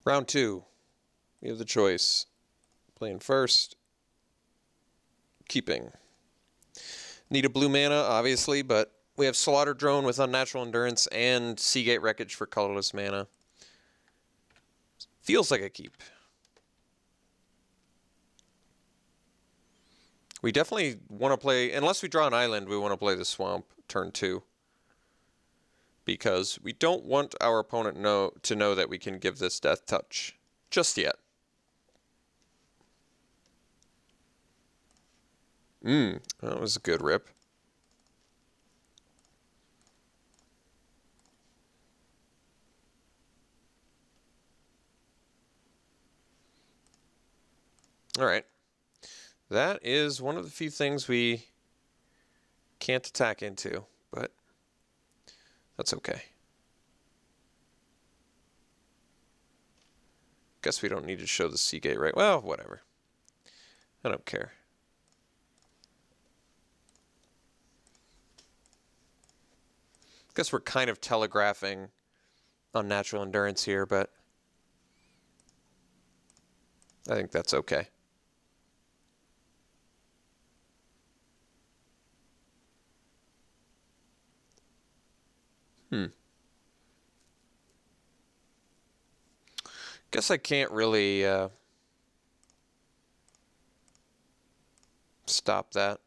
Round 2. We have the choice. Playing first. Keeping. Need a blue mana, obviously, but we have Slaughter Drone with Unnatural Endurance and Seagate Wreckage for colorless mana. Feels like a keep. We definitely want to play, unless we draw an island, we want to play the Swamp turn 2. Because we don't want our opponent to know that we can give this Death Touch just yet. That was a good rip. All right. That is one of the few things we can't attack into, but that's okay. Guess we don't need to show the Seagate, right? Well, whatever. I don't care. Guess we're kind of telegraphing Unnatural Endurance here, but I think that's okay. Guess I can't really stop that.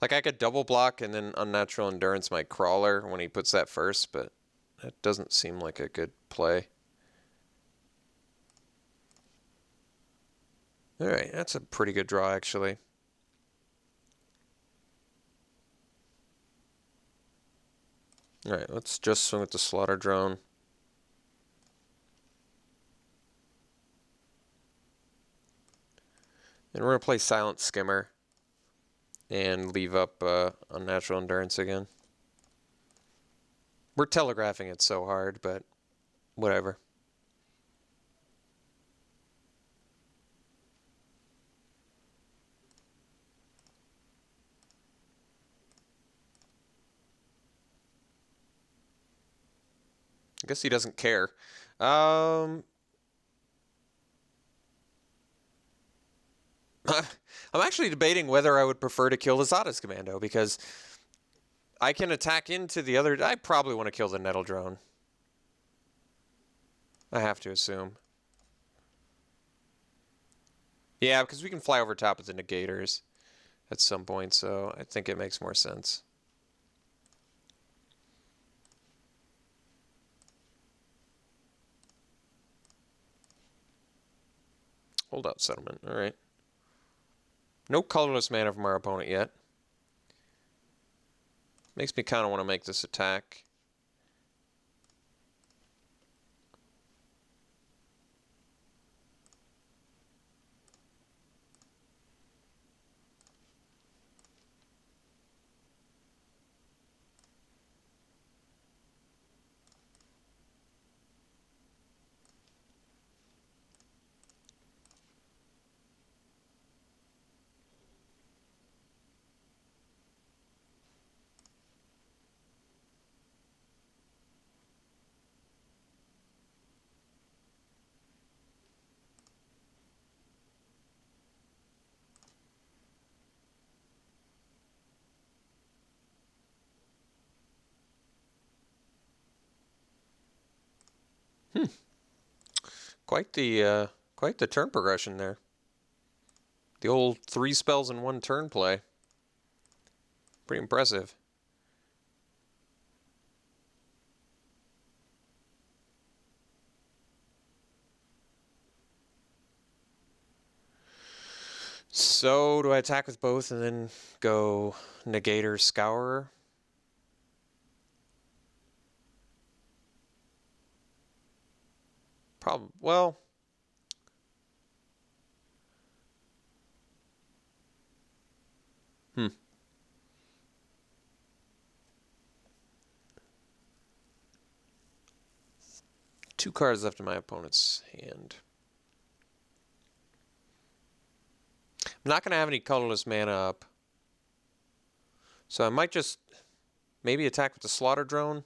Like, I could double block and then Unnatural Endurance my Crawler when he puts that first, but that doesn't seem like a good play. Alright, that's a pretty good draw, actually. Alright, let's just swing with the Slaughter Drone. And we're going to play Silent Skimmer and leave up Unnatural Endurance again. We're telegraphing it so hard, but whatever. I guess he doesn't care. I'm actually debating whether I would prefer to kill the Zada's Commando, because I can attack into the other... I probably want to kill the Nettle Drone. I have to assume. Yeah, because we can fly over top of the Negators at some point, so I think it makes more sense. Hold up, Settlement. All right. No colorless mana from our opponent yet. Makes me kind of want to make this attack. Quite the turn progression there. The old 3 spells in 1 turn play. Pretty impressive. So, do I attack with both and then go Negator, Scourer? Probably. Well, two cards left in my opponent's hand. I'm not going to have any colorless mana up. So I might just maybe attack with the Slaughter Drone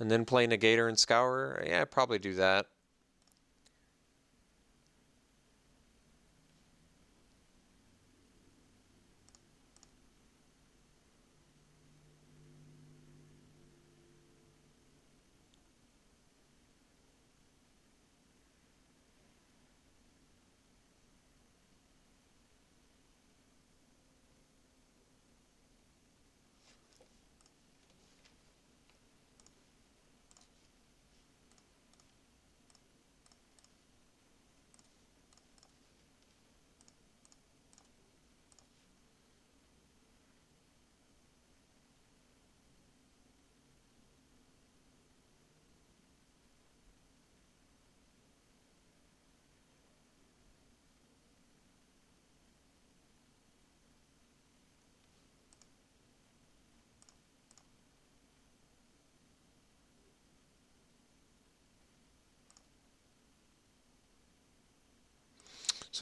and then play Negator and Scourer. Yeah, I'd probably do that.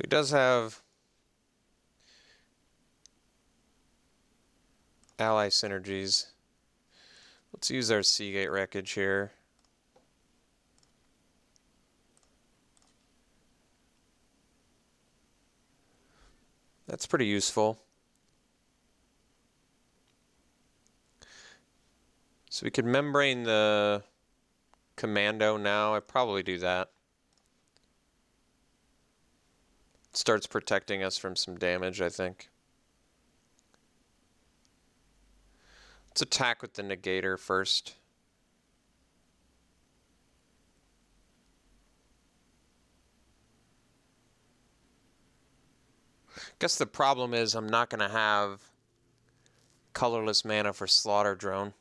So he does have ally synergies. Let's use our Seagate wreckage here. That's pretty useful. So we could membrane the commando now. I'd probably do that. It starts protecting us from some damage, I think. Let's attack with the negator first. Guess the problem is I'm not going to have colorless mana for Slaughter Drone.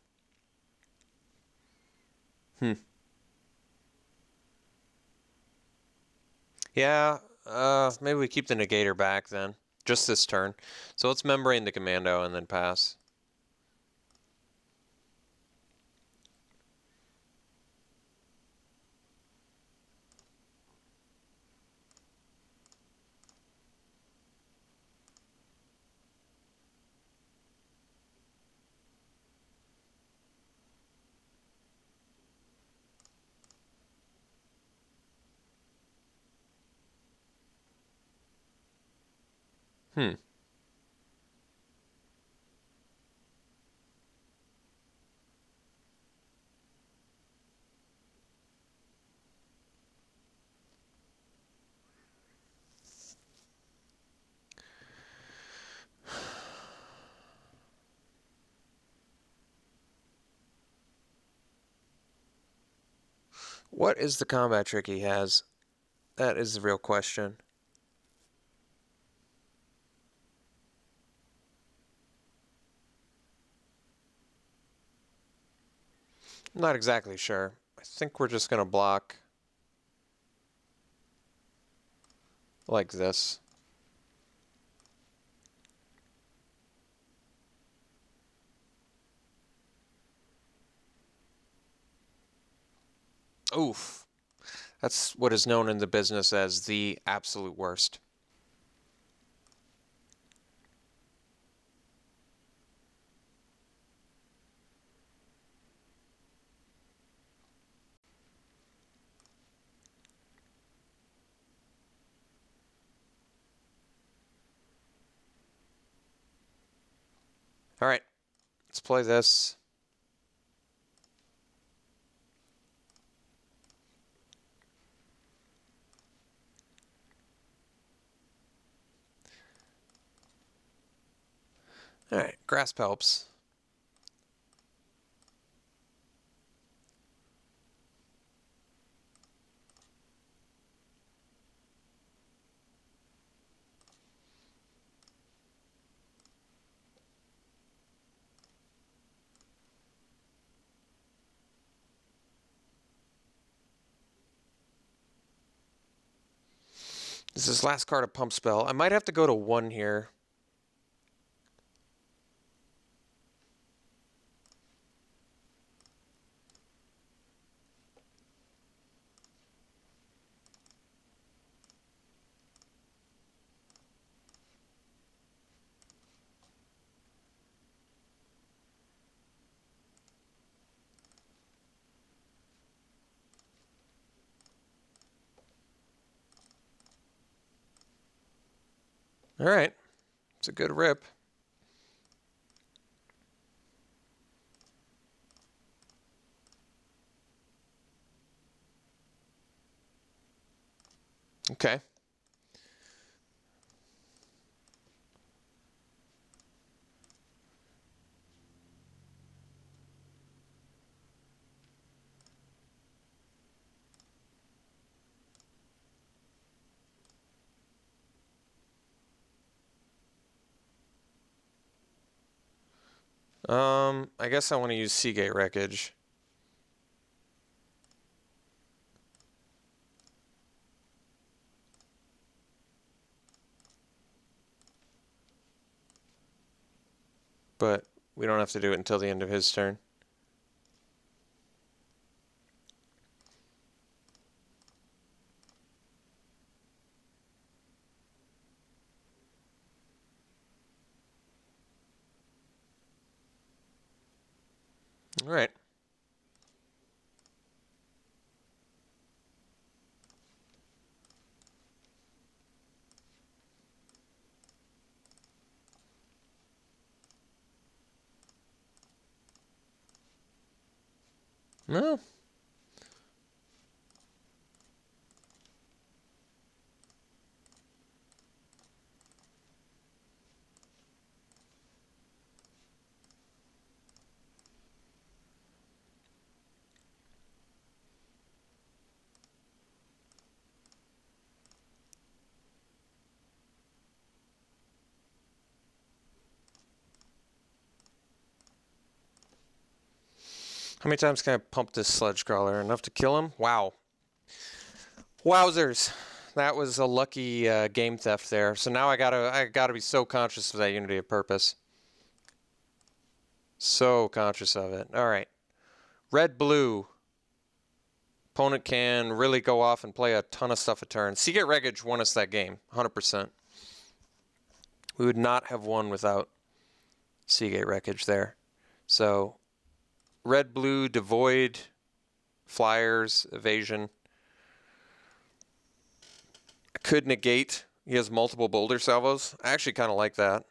Yeah, maybe we keep the negator back then. Just this turn. So let's membrane the commando and then pass. What is the combat trick he has? That is the real question. I'm not exactly sure. I think we're just going to block like this. Oof. That's what is known in the business as the absolute worst. All right, let's play this. All right, grasp helps. This is last card of Pump Spell. I might have to go to 1 here. All right, it's a good rip. Okay. I guess I want to use Seagate Wreckage. But we don't have to do it until the end of his turn. All right. No. How many times can I pump this Sludge Crawler? Enough to kill him? Wow. Wowzers. That was a lucky game theft there. So now I gotta be so conscious of that unity of purpose. So conscious of it. All right. Red, blue. Opponent can really go off and play a ton of stuff a turn. Seagate Wreckage won us that game, 100%. We would not have won without Seagate Wreckage there. So, red, blue, devoid, flyers, evasion. I could negate. He has multiple boulder salvos. I actually kind of like that.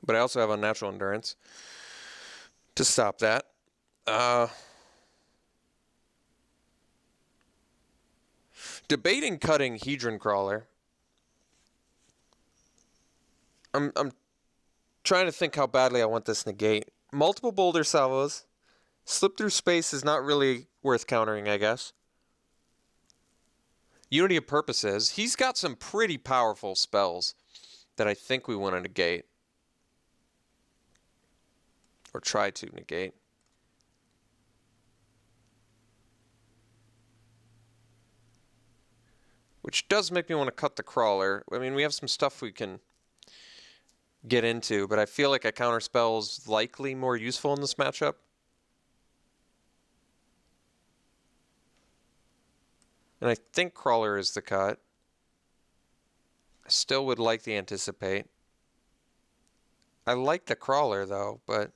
But I also have unnatural endurance to stop that. Debating cutting Hedron Crawler. I'm trying to think how badly I want this negate. Multiple boulder salvos. Slip through space is not really worth countering, I guess. Unity of Purposes. He's got some pretty powerful spells that I think we want to negate. Or try to negate. Which does make me want to cut the Crawler. I mean, we have some stuff we can get into, but I feel like a counterspell is likely more useful in this matchup. And I think Crawler is the cut. I still would like the Anticipate. I like the Crawler, though, but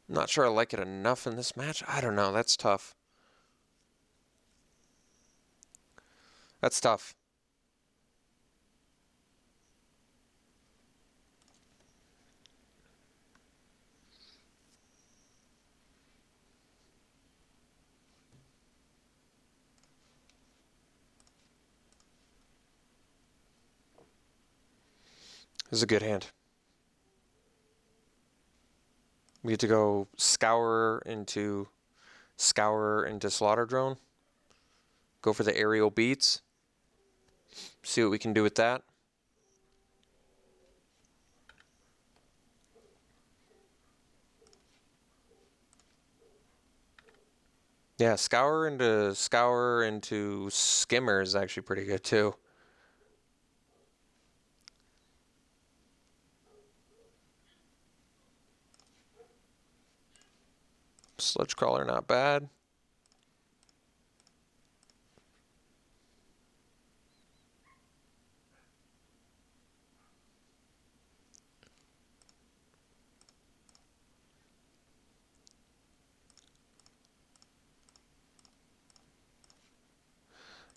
I'm not sure I like it enough in this match. I don't know. That's tough. That's tough. This is a good hand. We get to go Scour into Slaughter Drone. Go for the aerial beats. See what we can do with that. Yeah, Scour into Skimmer is actually pretty good too. Sludge Crawler, not bad.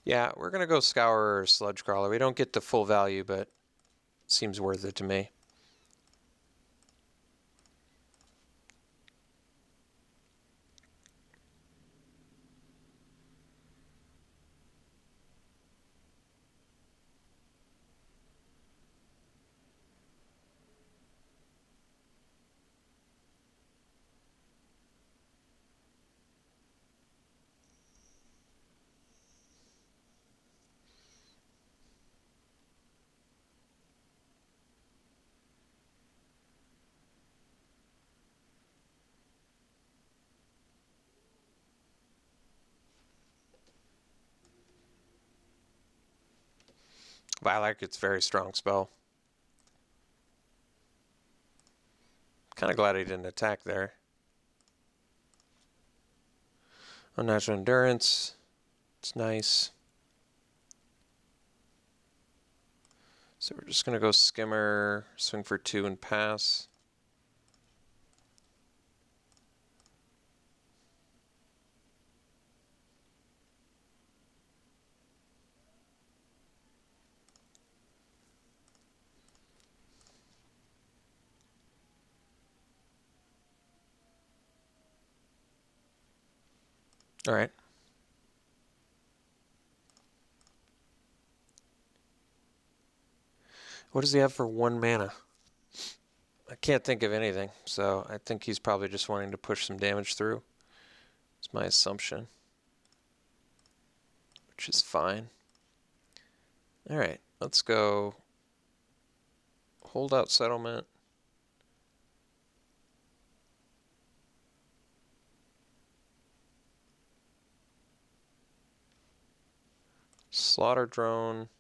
Yeah, we're going to go Scour or Sludge Crawler. We don't get the full value, but it seems worth it to me. Lilac, it's a very strong spell. Kind of glad he didn't attack there. Unnatural Endurance. It's nice. So we're just going to go skimmer, swing for 2 and pass. All right. What does he have for 1 mana? I can't think of anything, so I think he's probably just wanting to push some damage through. It's my assumption, which is fine. All right, let's go holdout settlement. Slaughter drone.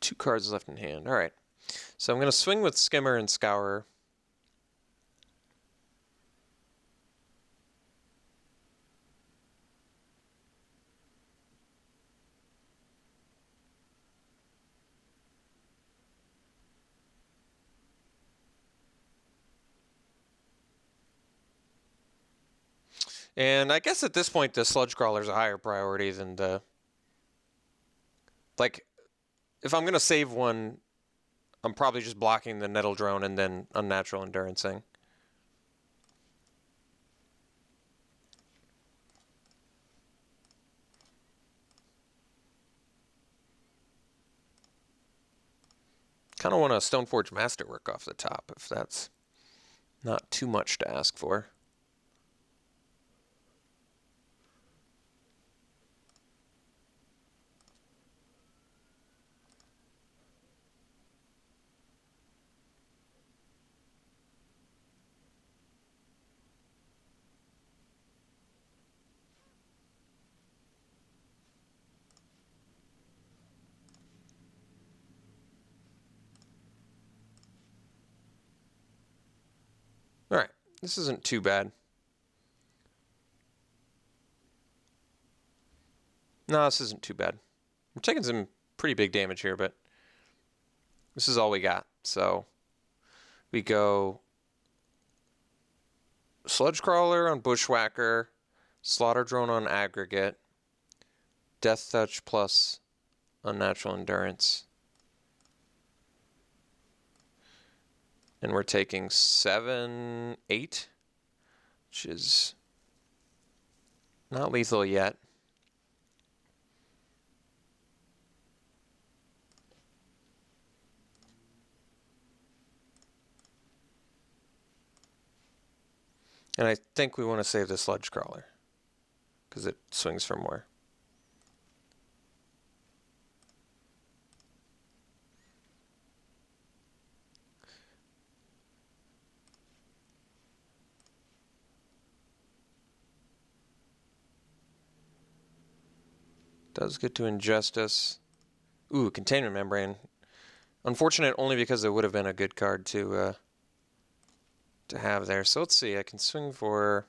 Two cards left in hand. All right. So I'm going to swing with Skimmer and Scourer. And I guess at this point, the Sludge Crawler is a higher priority than the... Like, if I'm going to save one, I'm probably just blocking the Nettle Drone and then Unnatural Endurancing. Kind of want a Stoneforge Masterwork off the top, if that's not too much to ask for. All right, this isn't too bad. No, this isn't too bad. We're taking some pretty big damage here, but this is all we got. So we go Sludge Crawler on Bushwhacker, Slaughter Drone on Aggregate, Death Touch plus Unnatural Endurance. And we're taking 7, 8, which is not lethal yet. And I think we want to save the Sludge Crawler because it swings for more. Does get to Injustice. Ooh, Containment Membrane. Unfortunate only because it would have been a good card to have there. So let's see. I can swing for...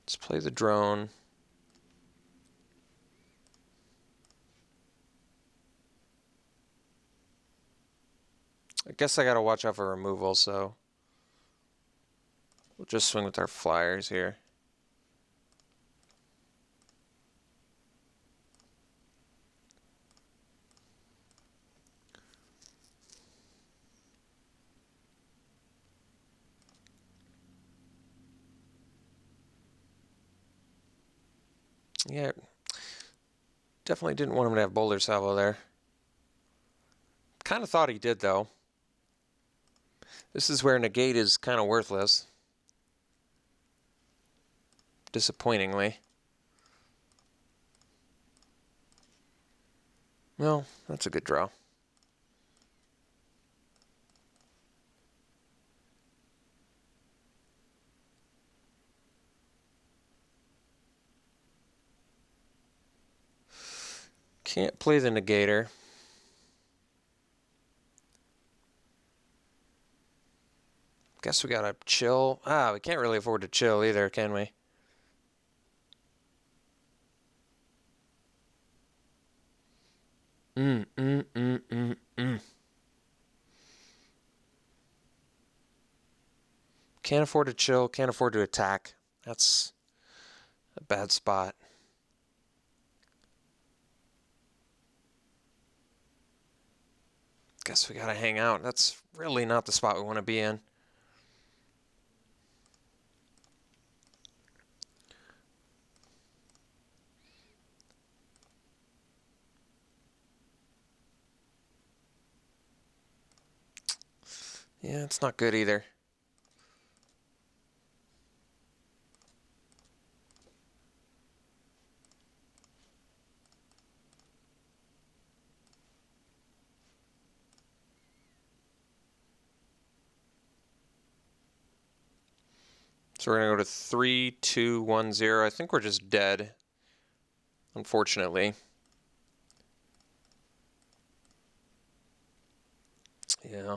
Let's play the drone. I guess I gotta watch out for removal, so... We'll just swing with our flyers here. Yeah, definitely didn't want him to have Boulder Salvo there. Kind of thought he did, though. This is where Negate is kind of worthless. Disappointingly. Well, that's a good draw. Can't play the Negator. Guess we gotta chill. Ah, we can't really afford to chill either, can we? Can't afford to chill, can't afford to attack. That's a bad spot. Guess we gotta hang out. That's really not the spot we want to be in. Yeah, it's not good either. So we're going to go to 3, 2, 1, 0. I think we're just dead, unfortunately. Yeah,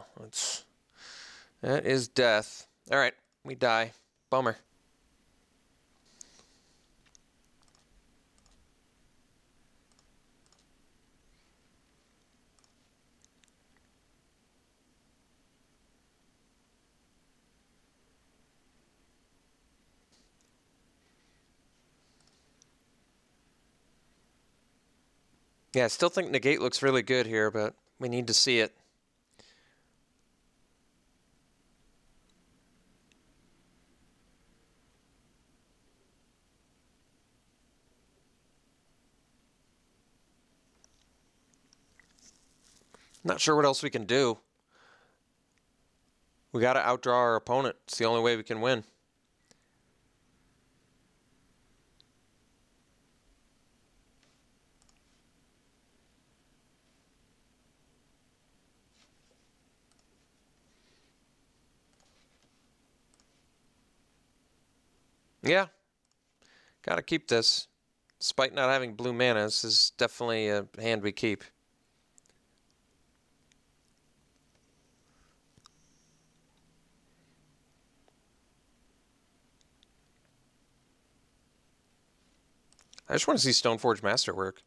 that is death. All right, we die. Bummer. Yeah, I still think negate looks really good here, but we need to see it. Not sure what else we can do. We got to outdraw our opponent. It's the only way we can win. Yeah, got to keep this. Despite not having blue mana, this is definitely a hand we keep. I just want to see Stoneforge Masterwork.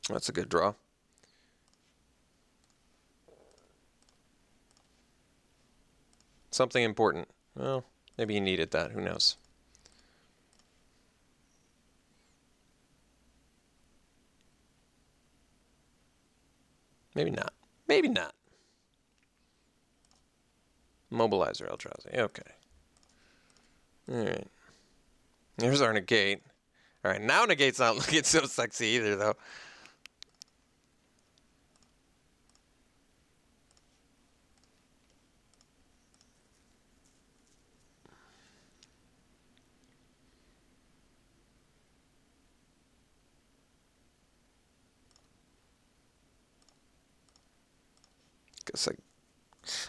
That's a good draw. Something important. Well, maybe you needed that. Who knows? Maybe not. Maybe not. Mobilizer Eldrazi. Okay. Alright. Here's our negate. Alright, now negate's not looking so sexy either, though. Guess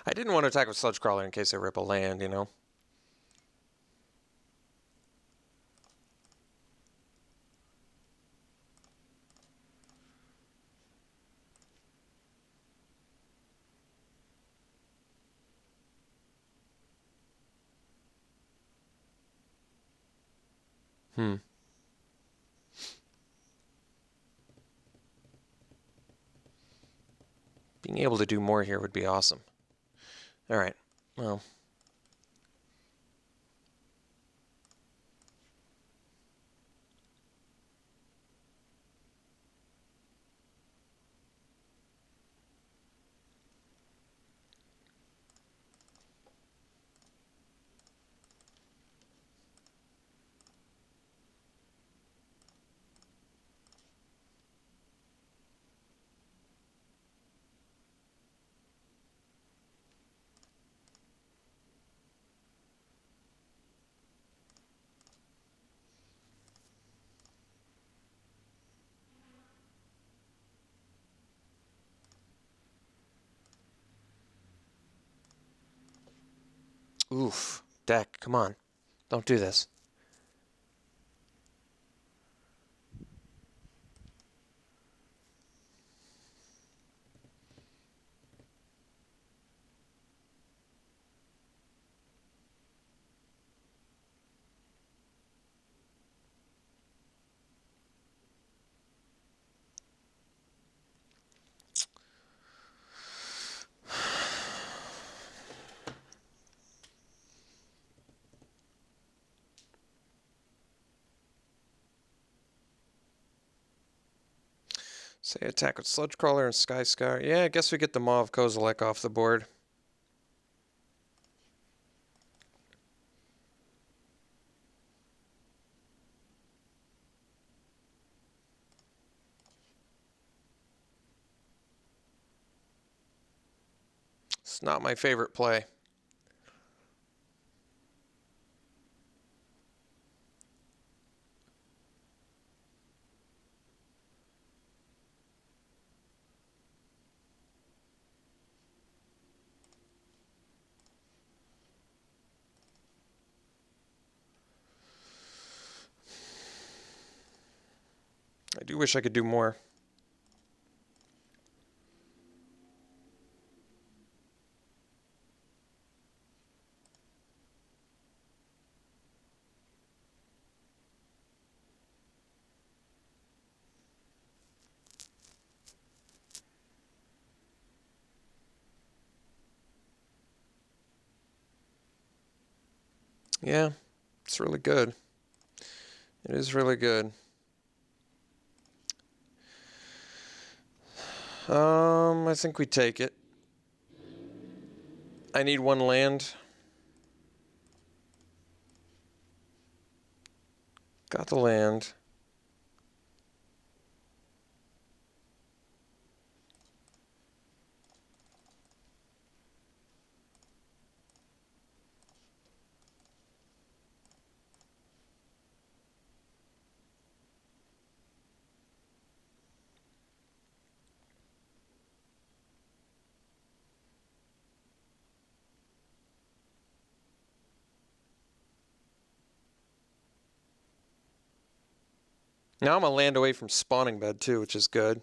I didn't want to attack with Sludge Crawler in case I rip a land, you know? Being able to do more here would be awesome. Alright, well. Oof. Deck, come on. Don't do this. Say attack with Sludge Crawler and Sky Scar. Yeah, I guess we get the Maw of Kozilek off the board. It's not my favorite play. I do wish I could do more. Yeah, it's really good. It is really good. I think we take it. I need one land. Got the land. Now I'm a land away from spawning bed too, which is good.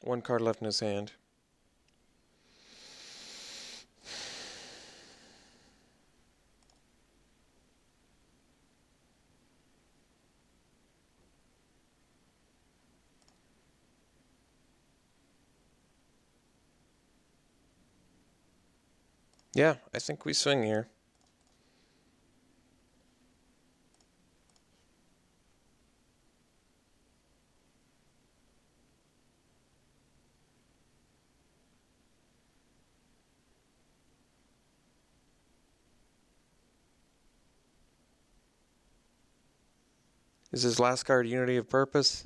One card left in his hand. Yeah, I think we swing here. Is his last card Unity of Purpose?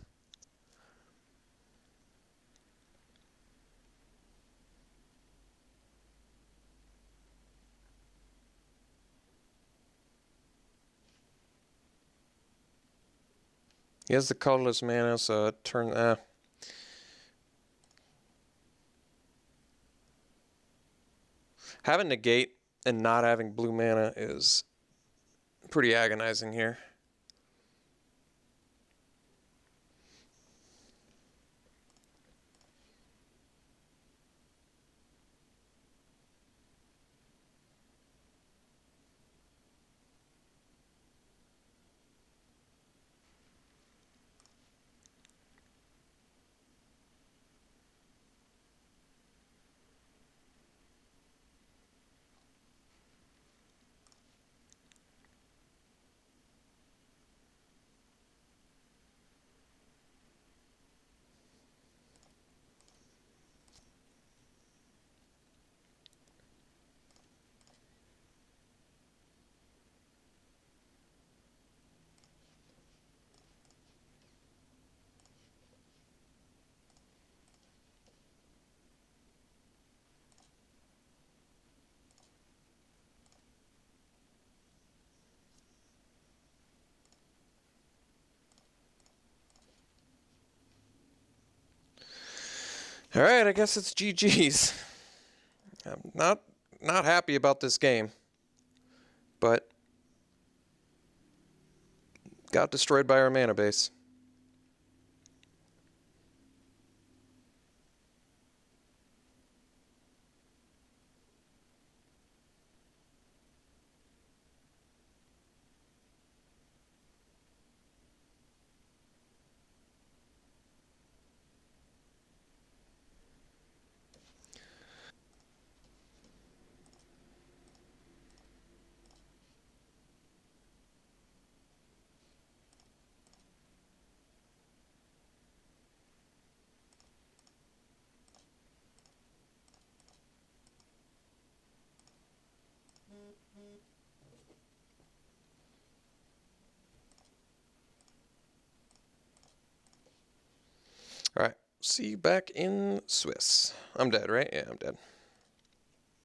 He has the colorless mana, so turn. Having negate and not having blue mana is pretty agonizing here. All right, I guess it's GG's. I'm not happy about this game. but got destroyed by our mana base. All right. See you back in Swiss. I'm dead, right? Yeah, I'm dead.